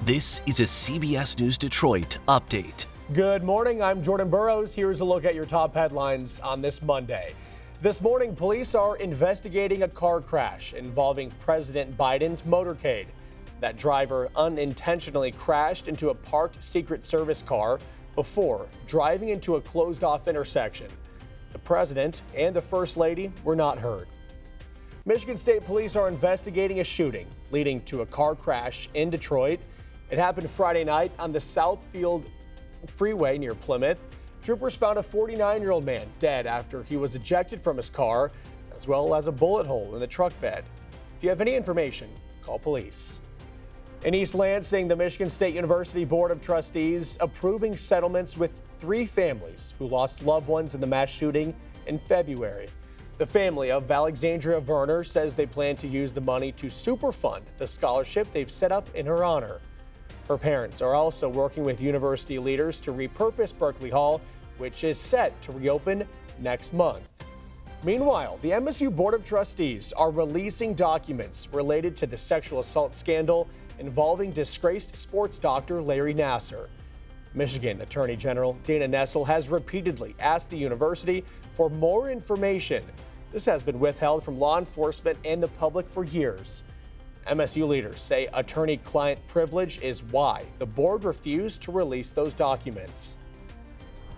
This is a CBS News Detroit update. Good morning, I'm Jordan Burrows. Here's a look at your top headlines on this Monday. This morning, police are investigating a car crash involving President Biden's motorcade. That driver unintentionally crashed into a parked Secret Service car before driving into a closed-off intersection. The president and the First Lady were not hurt. Michigan State Police are investigating a shooting leading to a car crash in Detroit. It happened Friday night on the Southfield Freeway near Plymouth. Troopers found a 49-year-old man dead after he was ejected from his car, as well as a bullet hole in the truck bed. If you have any information, call police. In East Lansing, the Michigan State University Board of Trustees approving settlements with 3 families who lost loved ones in the mass shooting in February. The family of Alexandria Verner says they plan to use the money to superfund the scholarship they've set up in her honor. Her parents are also working with university leaders to repurpose Berkeley Hall, which is set to reopen next month. Meanwhile, the MSU Board of Trustees are releasing documents related to the sexual assault scandal involving disgraced sports doctor Larry Nassar. Michigan Attorney General Dana Nessel has repeatedly asked the university for more information. This has been withheld from law enforcement and the public for years. MSU leaders say attorney-client privilege is why the board refused to release those documents.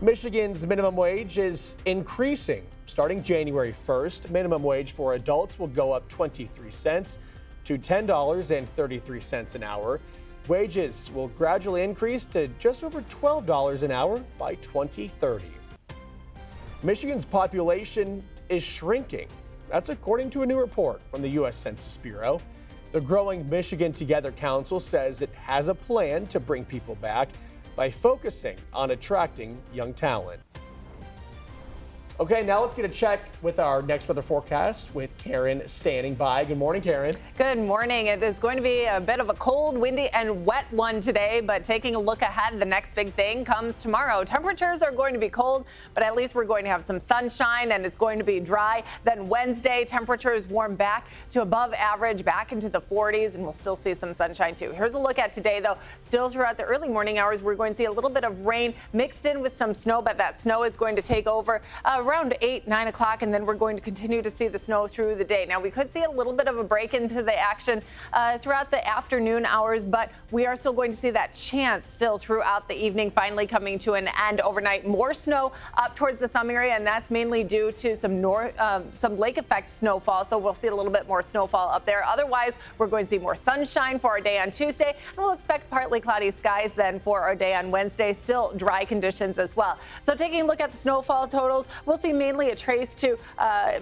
Michigan's minimum wage is increasing. Starting January 1st, minimum wage for adults will go up 23 cents to $10.33 an hour. Wages will gradually increase to just over $12 an hour by 2030. Michigan's population is shrinking. That's according to a new report from the U.S. Census Bureau. The growing Michigan Together Council says it has a plan to bring people back by focusing on attracting young talent. Okay, now let's get a check with our next weather forecast with Karen standing by. Good morning, Karen. Good morning. It is going to be a bit of a cold, windy, and wet one today, but taking a look ahead, the next big thing comes tomorrow. Temperatures are going to be cold, but at least we're going to have some sunshine and it's going to be dry. Then Wednesday, temperatures warm back to above average, back into the 40s, and we'll still see some sunshine too. Here's a look at today, though. Still throughout the early morning hours, we're going to see a little bit of rain mixed in with some snow, but that snow is going to take over around 8, 9 o'clock, and then we're going to continue to see the snow through the day. Now, we could see a little bit of a break into the action throughout the afternoon hours, but we are still going to see that chance still throughout the evening, finally coming to an end overnight. More snow up towards the thumb area, and that's mainly due to some lake effect snowfall, so we'll see a little bit more snowfall up there. Otherwise, we're going to see more sunshine for our day on Tuesday, and we'll expect partly cloudy skies then for our day on Wednesday. Still dry conditions as well. So taking a look at the snowfall totals, we'll see mainly a trace to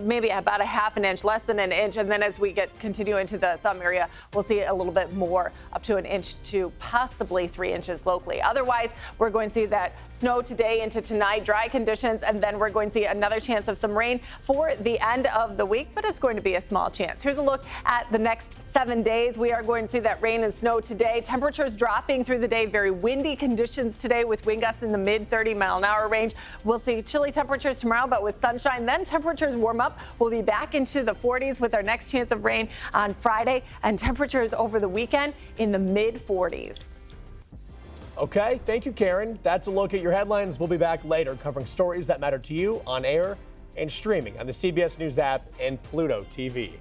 maybe about a half an inch, less than an inch, and then as we continue into the thumb area, we'll see a little bit more, up to an inch to possibly 3 inches locally. Otherwise, we're going to see that snow today into tonight, dry conditions, and then we're going to see another chance of some rain for the end of the week, but it's going to be a small chance. Here's a look at the next 7 days. We are going to see that rain and snow today. Temperatures dropping through the day, very windy conditions today with wind gusts in the mid 30-mile-an-hour range. We'll see chilly temperatures tomorrow, but with sunshine, then temperatures warm up. We'll be back into the 40s with our next chance of rain on Friday, and temperatures over the weekend in the mid 40s. Okay, thank you, Karen. That's a look at your headlines. We'll be back later covering stories that matter to you on air and streaming on the CBS News app and Pluto TV.